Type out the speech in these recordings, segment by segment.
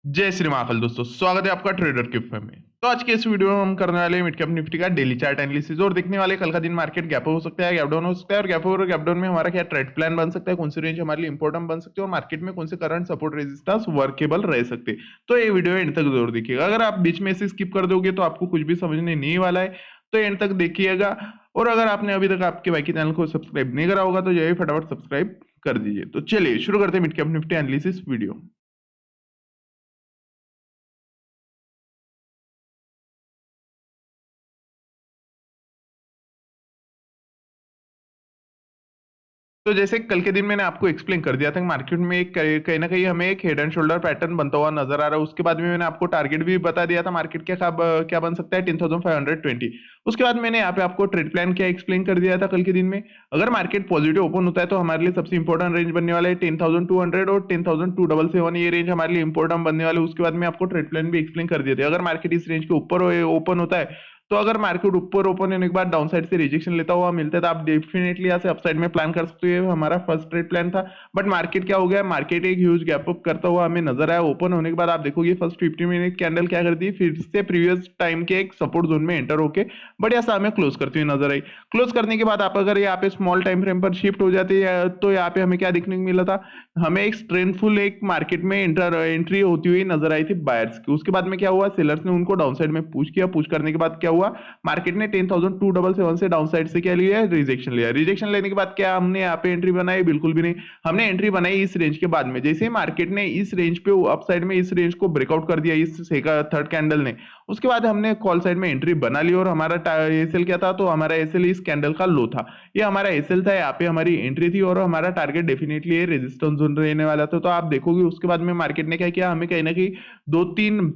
जय श्री महाकाल दोस्तों, स्वागत है आपका ट्रेडर क्यूब में। तो आज के इस वीडियो में हम करने वाले मिड कैप निफ्टी का डेली चार्ट एनालिसिस और देखने वाले कल का दिन मार्केट गैप हो सकता है, गैप डाउन हो सकता है और गैप डाउन में हमारा क्या ट्रेड प्लान बन सकता है, कौन सी रेंज हमारे लिए इंपॉर्टेंट बन सकती है और मार्केट में कौन से करंट सपोर्ट रेजिस्टेंस वर्केबल रह सकते हैं। तो ये वीडियो एंड तक जरूर देखिएगा। अगर आप बीच में से स्किप कर दोगे तो आपको कुछ भी समझने नहीं वाला है, तो एंड तक देखिएगा। और अगर आपने अभी तक आपके बाकी चैनल को सब्सक्राइब नहीं करा होगा तो ये फटाफट सब्सक्राइब कर दीजिए। तो चलिए शुरू करते हैं mid cap Nifty analysis video. तो जैसे कल के दिन मैंने आपको एक्सप्लेन कर दिया था कि मार्केट में एक कहीं ना कहीं हमें एक हेड एंड शोल्डर पैटर्न बनता हुआ नजर आ रहा है। उसके बाद में मैंने आपको टारगेट भी बता दिया था मार्केट क्या क्या बन सकता है, 10,520। उसके बाद मैंने यहाँ पे आपको ट्रेड प्लान क्या एक्सप्लेन कर दिया था कल के दिन में। अगर मार्केट पॉजिटिव ओपन होता है तो हमारे लिए सबसे इंपॉर्टेंट रेंज बनने वाला है 10,200 और 10,277। ये रेंज हमारे लिए इंपॉर्टेंट बनने वाले। उसके बाद में आपको ट्रेड प्लान भी एक्सप्लेन कर दिए थे। अगर मार्केट इस रेंज के ऊपर ओपन होता है तो अगर मार्केट ऊपर ओपन होने के बाद डाउन साइड से रिजेक्शन लेता हुआ मिलता है तो आप डेफिनेटली यहाँ से अपसाइड में प्लान कर सकते हो। हमारा फर्स्ट ट्रेड प्लान था, बट मार्केट क्या हो गया, मार्केट एक ह्यूज गैप अप करता हुआ हमें नजर आया। ओपन होने के बाद आप देखोगे फर्स्ट 50 मिनट कैंडल क्या करती है, फिर से प्रीवियस टाइम के एक सपोर्ट जोन में एंटर होके बढ़िया सा हमें क्लोज करती हुई नजर आई। क्लोज करने के बाद आप अगर यहाँ पे स्मॉल टाइम फ्रेम पर शिफ्ट हो जाते हैं तो यहाँ पे हमें क्या देखने को मिला था, हमें एक स्ट्रेंथफुल एक मार्केट में एंट्री होती हुई नजर आई थी बायर्स की। उसके बाद में क्या हुआ, सेलर्स ने उनको डाउन साइड में पुश किया। पुश करने के बाद क्या हुआ, मार्केट ने 10,277 से डाउन साइड से क्या लिया, रिजेक्शन लिया। रिजेक्शन लेने के बाद क्या हमने यहाँ पे एंट्री बनाई, बिल्कुल भी नहीं। हमने एंट्री बनाई इस रेंज के बाद में। जैसे ही मार्केट ने इस रेंज पे अप साइड में इस रेंज को ब्रेकआउट कर दिया इस थर्ड कैंडल ने, उसके बाद हमने कॉल साइड में एंट्री बना ली। और हमारा एसएल क्या था, तो हमारा एसएल इस कैंडल का लो था, ये हमारा एसएल था। यहाँ पे हमारी एंट्री थी और हमारा टारगेट डेफिनेटली ये रेजिस्टेंस जोन रहने वाला था। तो आप देखोगे उसके बाद में मार्केट ने क्या किया, हमें कहीं ना कहीं 2-3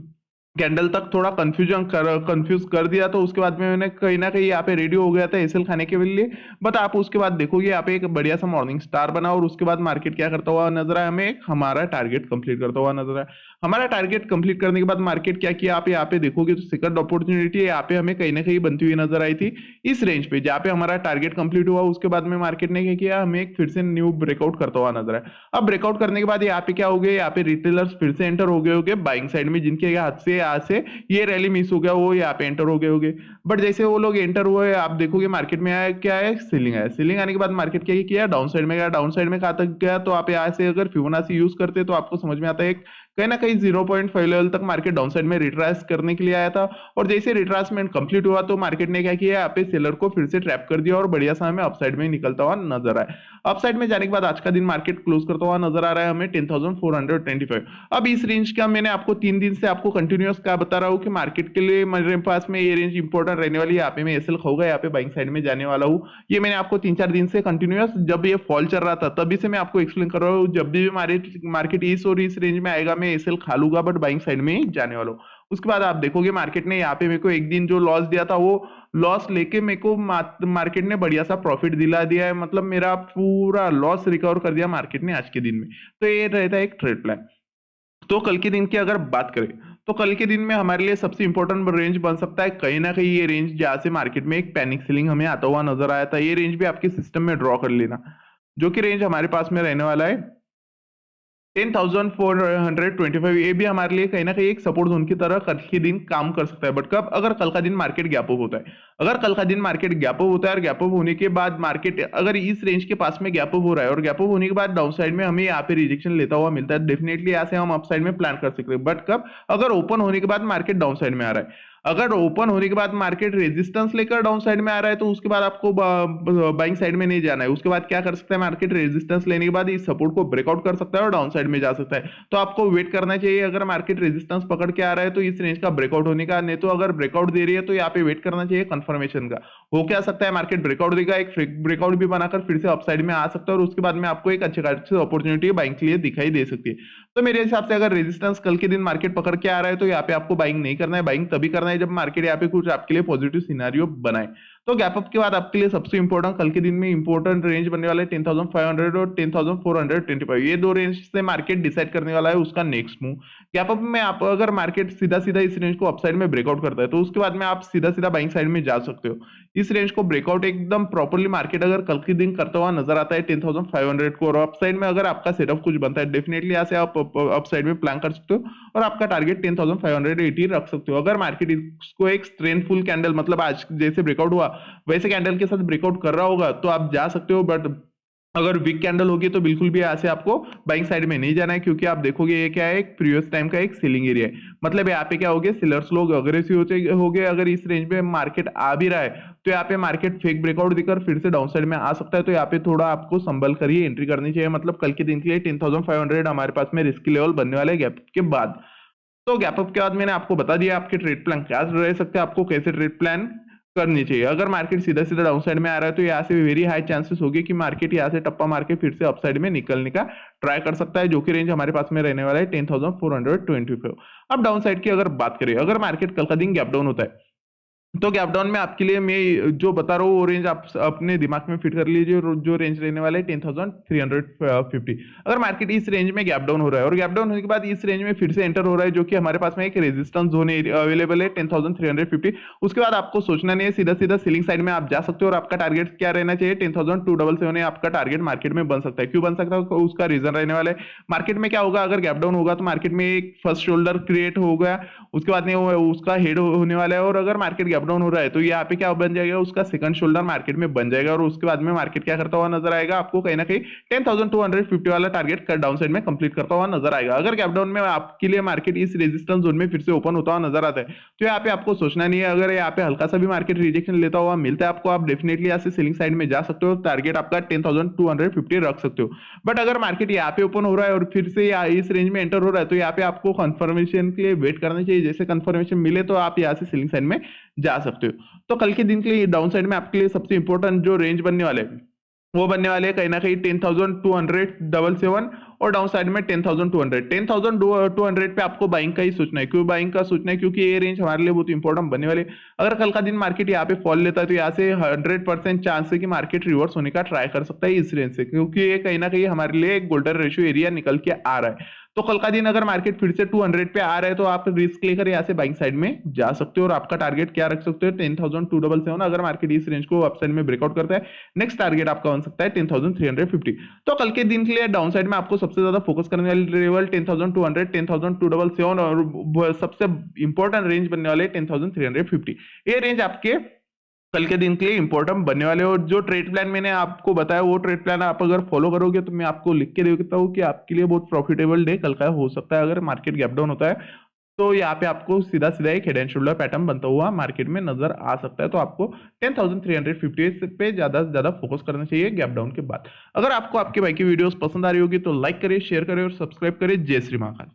कैंडल तक थोड़ा कंफ्यूज कर दिया। तो उसके बाद में मैंने कहीं ना कहीं यहाँ पे रेडी हो गया था एसएल खाने के लिए। बट आप उसके बाद देखोगे यहाँ पे एक बढ़िया सा मॉर्निंग स्टार बना और उसके बाद मार्केट क्या करता हुआ नजर आया, हमें हमारा टारगेट कंप्लीट करता हुआ नजर आया। हमारा टारगेट कंप्लीट करने के बाद मार्केट क्या किया, आप यहाँ पे देखोगे तो सेकंड अपॉर्चुनिटी यहाँ पे हमें कहीं ना कहीं बनती हुई नजर आई थी इस रेंज पे, जहाँ पे हमारा टारगेट कंप्लीट हुआ। उसके बाद में मार्केट ने क्या किया, हमें एक फिर से न्यू ब्रेकआउट करता हुआ नजर आया। अब ब्रेकआउट करने के बाद यहाँ पे क्या हो गया, यहाँ पे रिटेलर्स फिर से एंटर हो गए बाइंग साइड में, जिनके हाथ से यहाँ से ये रैली मिस हो गया वो यहाँ पे एंटर हो गए होंगे। बट जैसे वो लोग एंटर हुए आप देखोगे मार्केट में आया क्या है, सीलिंग आया। सीलिंग आने के बाद मार्केट क्या किया, डाउन साइड में गया। डाउन साइड में कहाँ तक गया, तो आप यहाँ से अगर फिबोनाची यूज करते तो आपको समझ में आता है कहीं ना कहीं 0.5 लेवल तक मार्केट डाउन साइड में रिट्रास करने के लिए आया था। और जैसे रिट्रासमेंट कंप्लीट हुआ तो मार्केट ने क्या किया, यहाँ पे सेलर को फिर से ट्रैप कर दिया और बढ़िया सा हमें अपसाइड में निकलता हुआ नजर आया। अपसाइड में जाने के बाद आज का दिन मार्केट क्लोज करता हुआ नजर आ रहा है हमें 10,425। अब इस रेंज का मैंने आपको 3 दिन से आपको कंटिन्यूअस क्या बता रहा हूँ कि मार्केट के लिए मेरे पास में ये रेंज इंपॉर्टेंट रहने वाली है। यहाँ पे मैं एसएल खाऊंगा, यहाँ पे बाइंग साइड में जाने वाला हूँ। ये मैंने आपको 3-4 दिन से कंटिन्यूअस, जब ये फॉल चल रहा था तभी से मैं आपको एक्सप्लेन कर रहा हूँ, जब भी मार्केट इस और इस रेंज में आएगा मैं एसएल खा लूंगा, बट बाइंग साइड में ही जाने वाला हूँ। उसके बाद आप देखोगे मार्केट ने यहाँ पे मेरे को एक दिन जो लॉस दिया था वो लॉस लेके मेरे को मार्केट ने बढ़िया सा प्रॉफिट दिला दिया है। मतलब मेरा पूरा लॉस रिकवर कर दिया मार्केट ने आज के दिन में। तो ये रहता है एक ट्रेड प्लान। तो कल के दिन की अगर बात करें तो कल के दिन में हमारे लिए सबसे इंपॉर्टेंट रेंज बन सकता है कहीं ना कहीं ये रेंज, जहां से मार्केट में एक पैनिक सेलिंग हमें आता हुआ नजर आया था। ये रेंज भी आपके सिस्टम में ड्रॉ कर लेना, जो कि रेंज हमारे पास में रहने वाला है 10,425। ये भी हमारे लिए कहीं ना कहीं एक सपोर्ट जोन की तरह कल के दिन काम कर सकता है। बट कब, अगर कल का दिन मार्केट गैप अप होता है। अगर कल का दिन मार्केट गैप अप होता है और गैप अप होने के बाद मार्केट अगर इस रेंज के पास में गैप अप हो रहा है और गैप अप होने के बाद डाउन साइड में हमें यहाँ पे रिजेक्शन लेता हुआ मिलता है, डेफिनेटली यहाँ से हम अप साइड में प्लान कर सकते हैं। बट कब, अगर ओपन होने के बाद मार्केट डाउन साइड में आ रहा है। अगर ओपन होने के बाद मार्केट रेजिस्टेंस लेकर डाउन साइड में आ रहा है तो उसके बाद आपको बाइंग साइड में नहीं जाना है। उसके बाद क्या कर सकता है, मार्केट रेजिस्टेंस लेने के बाद इस सपोर्ट को ब्रेकआउट कर सकता है और डाउन साइड में जा सकता है। तो आपको वेट करना चाहिए। अगर मार्केट रेजिस्टेंस पकड़ के आ रहा है तो इस रेंज का ब्रेकआउट होने का, नहीं तो अगर ब्रेकआउट दे रही है तो यहाँ पे वेट करना चाहिए कंफर्मेशन का। हो क्या सकता है, मार्केट ब्रेकआउट देगा, एक ब्रेकआउट भी बनाकर फिर से अपसाइड में आ सकता है और उसके बाद में आपको एक अच्छी खासी अपॉर्चुनिटी बाइंग के लिए दिखाई दे सकती है। तो मेरे हिसाब से अगर रेजिस्टेंस कल के दिन मार्केट पकड़ के आ रहा है तो यहाँ पे आपको बाइंग नहीं करना है। बाइंग तभी करना है जब मार्केट यहाँ पे कुछ आपके लिए पॉजिटिव सिनारियो बनाए। तो गैप अप के बाद आपके लिए सबसे इंपॉर्टेंट कल के दिन में इंपॉर्टेंट रेंज बनने वाला है 10,500 और 10,425। ये दो रेंज से मार्केट डिसाइड करने वाला है उसका नेक्स्ट मूव। गैप अप में आप अगर मार्केट सीधा सीधा इस रेंज को अपसाइड में ब्रेकआउट करता है तो उसके बाद में आप सीधा सीधा बाइंग साइड में जा सकते हो। इस रेंज को ब्रेकआउट एकदम प्रॉपर्ली मार्केट अगर कल के दिन करता हुआ नजर आता है 10,500 को, और अपसाइड में अगर आपका सेटअप कुछ बनता है डेफिनेटली यहाँ से आप अपसाइड में प्लान कर सकते हो और आपका टारगेट 10,580 रख सकते हो। अगर मार्केट इसको एक स्ट्रेंथफुल कैंडल मतलब आज जैसे ब्रेकआउट हुआ वैसे कैंडल के साथ ब्रेकआउट कर रहा होगा तो आप जा सकते हो, बट अगर वीक कैंडल होगी तो बिल्कुल भी यहाँ से आपको बाइंग साइड में नहीं जाना है, क्योंकि आप देखोगे ये क्या है, एक प्रीवियस टाइम का एक सेलिंग एरिया है। मतलब यहाँ पे क्या हो गया, सेलर्स लोग अग्रेसिव हो गए। अगर इस रेंज में मार्केट आ भी रहा है तो यहाँ पे मार्केट फेक ब्रेकआउट देकर फिर से डाउन साइड में आ सकता है, तो यहाँ पे थोड़ा आपको संभल कर ही एंट्री करनी चाहिए। मतलब कल के दिन के लिए 10,500 हमारे पास में रिस्क लेवल बनने वाले गैप के बाद। तो गैप अप के बाद मैंने आपको बता दिया आपके ट्रेड प्लान क्या रह सकते हैं, आपको कैसे ट्रेड प्लान करनी चाहिए। अगर मार्केट सीधा सीधा डाउन साइड में आ रहा है तो यहाँ से वेरी हाई चांसेस होगी कि मार्केट यहाँ से टप्पा मार के फिर से अपसाइड में निकलने का ट्राई कर सकता है, जो कि रेंज हमारे पास में रहने वाला है 10,425। अब डाउन साइड की अगर बात करें, अगर मार्केट कल का दिन गैप डाउन होता है तो गैप डाउन में आपके लिए मैं जो बता रहा हूँ वो रेंज आप अपने दिमाग में फिट कर लीजिए, जो रेंज रहने वाला है 10,350। अगर मार्केट इस रेंज में गैप डाउन हो रहा है और गैप डाउन होने के बाद इस रेंज में फिर से एंटर हो रहा है, जो कि हमारे पास में एक रेजिस्टेंस जोन अवेलेबल है 10,350, उसके बाद आपको सोचना नहीं है, सीधा सीधा सीलिंग साइड में आप जा सकते हो और आपका टारगेट क्या रहना चाहिए 10,277 आपका टारगेट मार्केट में बन सकता है। क्यों बन सकता है, उसका रीजन रहने वाला है मार्केट में क्या होगा, अगर गैप डाउन होगा तो मार्केट में एक फर्स्ट शोल्डर क्रिएट हो गया, उसके बाद में उसका हेड होने वाला है, और अगर मार्केट गैप डाउन हो रहा है तो यहाँ पे क्या बन जाएगा, उसका सेकंड शोल्डर मार्केट में बन जाएगा, और उसके बाद में मार्केट क्या करता हुआ नजर आएगा, आपको कहीं ना कहीं 10,250 वाला टारगेट डाउन साइड में कंप्लीट करता हुआ नजर आएगा। अगर गैप डाउन में आपके लिए मार्केट इस रेजिस्टेंस जोन में फिर से ओपन होता हुआ नजर आता है तो यहाँ पे आपको सोचना नहीं है। अगर यहाँ पे हल्का सा भी मार्केट रिजेक्शन लेता हुआ मिलता है आपको, आप डेफिनेटली यहाँ से सेलिंग साइड में जा सकते हो, टारगेट आपका 10,250 रख सकते हो। बट अगर मार्केट यहाँ पे ओपन हो रहा है और फिर से इस रेंज में एंटर हो रहा है तो यहाँ पे आपको कंफर्मेशन के लिए वेट करना चाहिए। जैसे कंफर्मेशन मिले तो आप यहाँ से सेलिंग साइड में जा सकते हो। तो कल के दिन के लिए डाउन साइड में आपके लिए सबसे इंपॉर्टेंट जो रेंज बनने वाले हैं वो बनने वाले हैं कहीं ना कहीं 10,277 और डाउन साइड में 10,200 पे आपको बाइंग का ही सोचना है। क्यों बाइंग का सोचना है, क्योंकि ये रेंज हमारे लिए बहुत इंपॉर्टेंट बनने वाले। अगर कल का दिन मार्केट यहाँ पे फॉल लेता है तो यहाँ से 100% चांस है कि मार्केट रिवर्स होने का ट्राई कर सकता है इस रेंज से, क्योंकि ये कहीं ना कहीं हमारे लिए एक गोल्डन रेशियो एरिया निकल के आ रहा है। तो कल का दिन अगर मार्केट फिर से 200 पे आ रहा है तो आप रिस्क लेकर यहाँ से बाइंग साइड में जा सकते हो और आपका टारगेट क्या रख सकते हो 10,277। अगर मार्केट इस रेंज को अपसाइड में ब्रेकआउट करता है नेक्स्ट टारगेट आपका बन सकता है 10,350। तो कल के दिन के लिए डाउन साइड में आपको सबसे ज्यादा फोकस करने वाली लेवल 10,200, 10,277 और सबसे इंपॉर्टेंट रेंज बनने वाले 10,350। ये रेंज आपके कल के दिन के लिए इंपॉर्टेंट बनने वाले। और जो ट्रेड प्लान मैंने आपको बताया वो ट्रेड प्लान आप अगर फॉलो करोगे तो मैं आपको लिख के देता हूँ कि आपके लिए बहुत प्रॉफिटेबल डे कल का हो सकता है। अगर मार्केट गैप डाउन होता है तो यहाँ पे आपको सीधा सीधा एक हेड एंड शोल्डर पैटर्न बनता हुआ मार्केट में नजर आ सकता है। तो आपको 10,350 पे ज्यादा से ज्यादा फोकस करना चाहिए गैप डाउन के बाद। अगर आपको आपके भाई की वीडियोस पसंद आ रही होगी तो लाइक करिए, शेयर करिए और सब्सक्राइब करिए। जय श्री महाकाल।